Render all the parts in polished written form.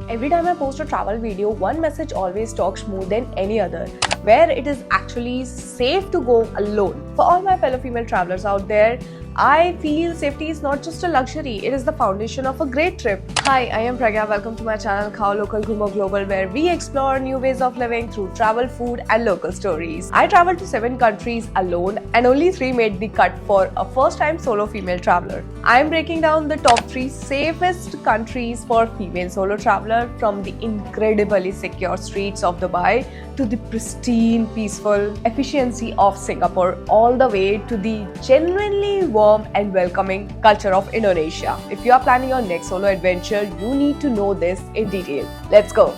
Every time I post a travel video, one message always talks more than any other, where it is actually safe to go alone. For all my fellow female travelers out there, I feel safety is not just a luxury, it is the foundation of a great trip. Hi, I am Pragya. Welcome to my channel Khao Local Ghumo Global, where we explore new ways of living through travel, food and local stories. I traveled to 7 countries alone and only 3 made the cut for a first-time solo female traveler. I am breaking down the top 3 safest countries for female solo traveler, from the incredibly secure streets of Dubai to the pristine, peaceful efficiency of Singapore, all the way to the genuinely warm and welcoming culture of Indonesia. If you are planning your next solo adventure, you need to know this in detail. Let's go!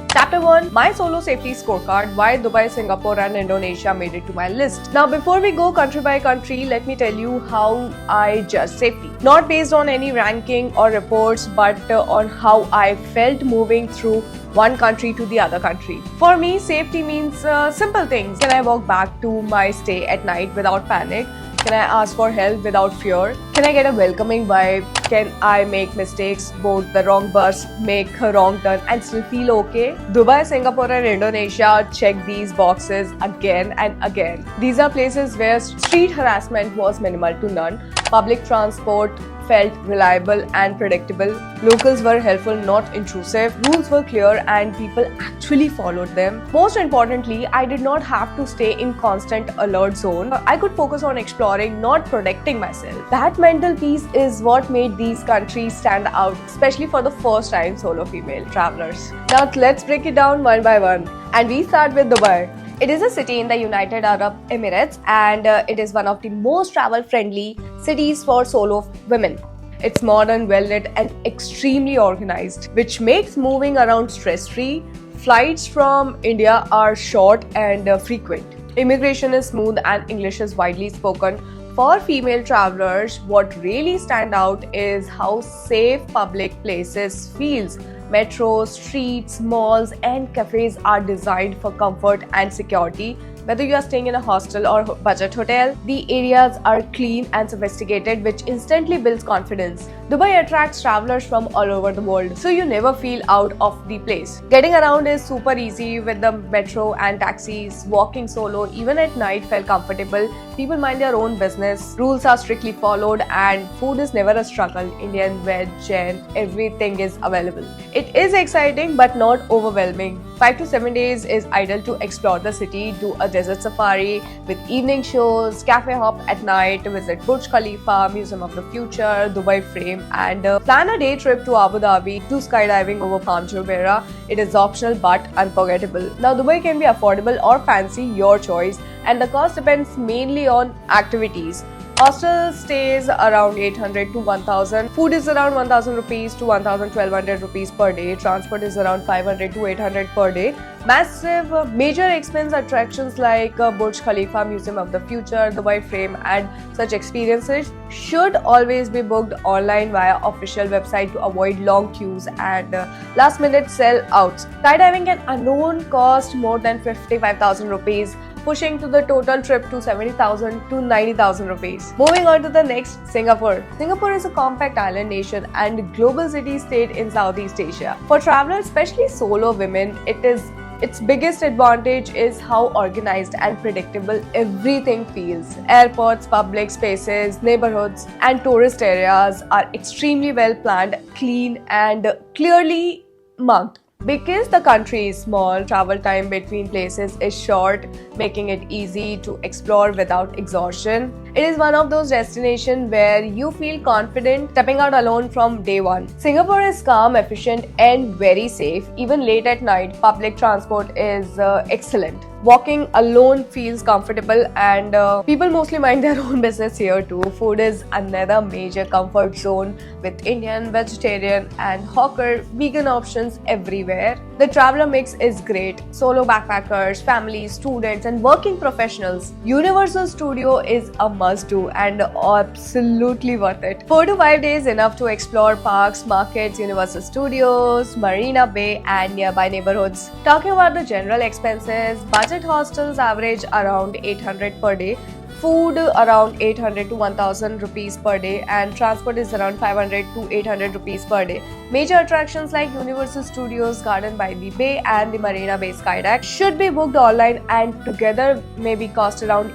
Chapter 1. My solo safety scorecard, why Dubai, Singapore and Indonesia made it to my list. Now before we go country by country, let me tell you how I judge safety. Not based on any ranking or reports, but on how I felt moving through one country to the other country. For me, safety means simple things. Can I walk back to my stay at night without panic? Can I ask for help without fear? Can I get a welcoming vibe? Can I make mistakes, board the wrong bus, make a wrong turn and still feel okay? Dubai, Singapore and Indonesia check these boxes again and again. These are places where street harassment was minimal to none. Public transport felt reliable and predictable. Locals were helpful, not intrusive. Rules were clear and people actually followed them. Most importantly, I did not have to stay in constant alert zone. I could focus on exploring, not protecting myself. That mental peace is what made these countries stand out, especially for the first time solo female travelers. Now let's break it down one by one. And we start with Dubai. It is a city in the United Arab Emirates and it is one of the most travel-friendly cities for solo women. It's modern, well-lit and extremely organized, which makes moving around stress-free. Flights from India are short and frequent. Immigration is smooth and English is widely spoken. For female travelers, what really stands out is how safe public places feels. Metros, streets, malls and cafes are designed for comfort and security. Whether you are staying in a hostel or budget hotel, the areas are clean and sophisticated, which instantly builds confidence. Dubai attracts travelers from all over the world, so you never feel out of the place. Getting around is super easy with the metro and taxis. Walking solo, even at night, felt comfortable. People mind their own business. Rules are strictly followed and food is never a struggle. Indian, veg, Jain, everything is available. It is exciting but not overwhelming. 5 to 7 days is ideal to explore the city, do a desert safari with evening shows, cafe hop at night, visit Burj Khalifa, Museum of the Future, Dubai Frame and plan a day trip to Abu Dhabi, do skydiving over Palm Jumeirah. It is optional but unforgettable. Now Dubai can be affordable or fancy, your choice, and the cost depends mainly on activities. Hostel stays around 800 to 1000. Food is around 1000 rupees to 1200 rupees per day. Transport is around 500 to 800 per day. Massive major expense attractions like Burj Khalifa, Museum of the Future, Dubai Frame and such experiences should always be booked online via official website to avoid long queues and last minute sell-outs. Skydiving can alone cost more than 55,000 rupees, pushing to the total trip to 70,000 to 90,000 rupees. Moving on to the next, Singapore. Singapore is a compact island nation and global city-state in Southeast Asia. For travelers, especially solo women, its biggest advantage is how organized and predictable everything feels. Airports, public spaces, neighborhoods, and tourist areas are extremely well planned, clean, and clearly marked. Because the country is small, travel time between places is short, making it easy to explore without exhaustion. It is one of those destinations where you feel confident stepping out alone from day one. Singapore is calm, efficient, and very safe. Even late at night, public transport is excellent. Walking alone feels comfortable and people mostly mind their own business here too. Food is another major comfort zone with Indian, vegetarian and hawker vegan options everywhere. The traveler mix is great. Solo backpackers, families, students and working professionals. Universal Studio is a must-do and absolutely worth it. 4 to 5 days enough to explore parks, markets, Universal Studios, Marina Bay and nearby neighborhoods. Talking about the general expenses, budget hostels average around 800 per day. Food around 800 to 1000 rupees per day, and transport is around 500 to 800 rupees per day. Major attractions like Universal Studios, Garden by the Bay and the Marina Bay Skydeck should be booked online and together maybe cost around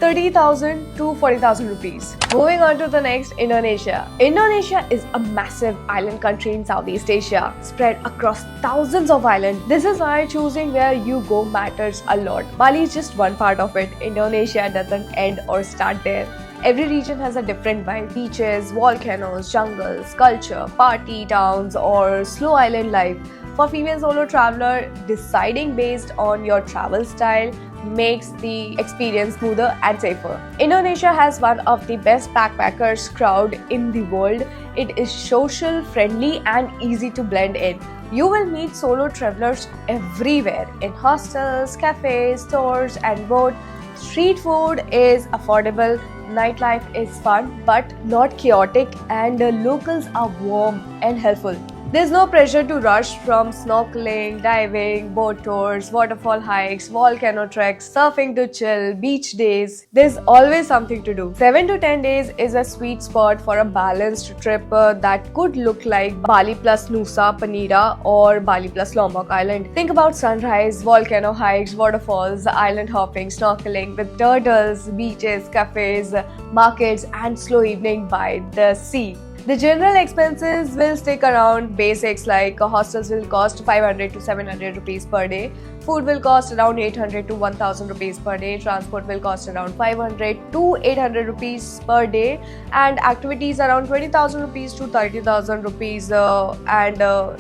30,000 to 40,000 rupees. Moving on to the next, Indonesia. Indonesia is a massive island country in Southeast Asia, spread across thousands of islands. This is why choosing where you go matters a lot. Bali is just one part of it. Indonesia doesn't end or start there. Every region has a different vibe. Beaches, volcanoes, jungles, culture, party towns, or slow island life. For female solo traveler, deciding based on your travel style makes the experience smoother and safer. Indonesia has one of the best backpackers crowd in the world. It is social, friendly and easy to blend in. You will meet solo travelers everywhere, in hostels, cafes, stores and boat. Street food is affordable, nightlife is fun but not chaotic, and the locals are warm and helpful. There's no pressure to rush from snorkeling, diving, boat tours, waterfall hikes, volcano treks, surfing to chill, beach days. There's always something to do. 7 to 10 days is a sweet spot for a balanced trip that could look like Bali plus Nusa Penida or Bali plus Lombok Island. Think about sunrise, volcano hikes, waterfalls, island hopping, snorkeling with turtles, beaches, cafes, markets and slow evening by the sea. The general expenses will stick around basics like hostels will cost 500 to 700 rupees per day, food will cost around 800 to 1000 rupees per day, transport will cost around 500 to 800 rupees per day, and activities around 20,000 rupees to 30,000 rupees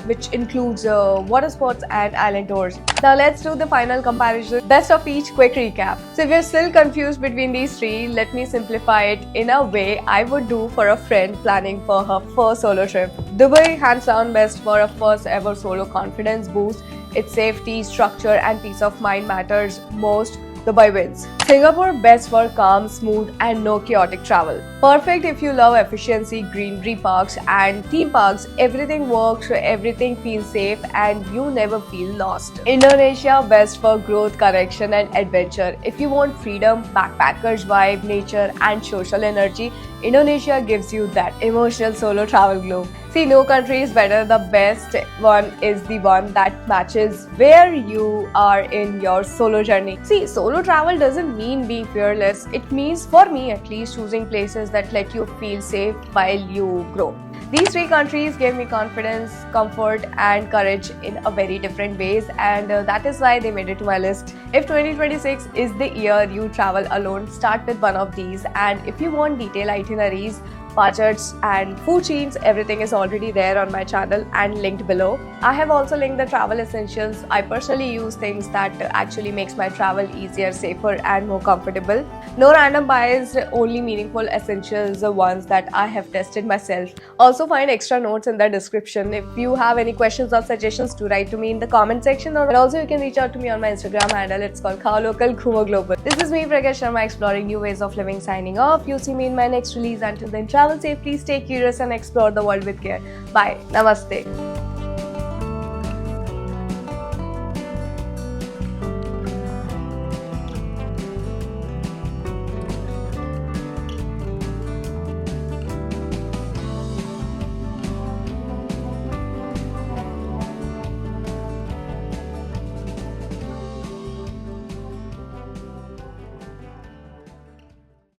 which includes water sports and island tours. Now let's do the final comparison. Best of each, quick recap. So if you're still confused between these three, let me simplify it in a way I would do for a friend planning for her first solo trip. Dubai, hands down best for a first ever solo confidence boost. Its safety, structure and peace of mind matters most. Dubai wins. Singapore, best for calm, smooth and no chaotic travel. Perfect if you love efficiency, greenery, parks and theme parks. Everything works, everything feels safe and you never feel lost. Indonesia, best for growth, connection and adventure. If you want freedom, backpackers vibe, nature and social energy, Indonesia gives you that emotional solo travel glow. See, no country is better. The best one is the one that matches where you are in your solo journey. See, solo travel doesn't mean being fearless. It means, for me at least, choosing places that let you feel safe while you grow. These three countries gave me confidence, comfort and courage in a very different ways, and that is why they made it to my list. If 2026 is the year you travel alone, start with one of these, and if you want detailed itineraries, budgets and food chains, everything is already there on my channel and linked below. I have also linked the travel essentials. I personally use things that actually makes my travel easier, safer and more comfortable. No random buys, only meaningful essentials, the ones that I have tested myself. Also find extra notes in the description. If you have any questions or suggestions, do write to me in the comment section, or also you can reach out to me on my Instagram handle. It's called Khao Local Ghumo Global. This is me, Pragya Sharma, exploring new ways of living, signing off. You'll see me in my next release. Until then, travel safely, stay curious and explore the world with care. Bye. Namaste.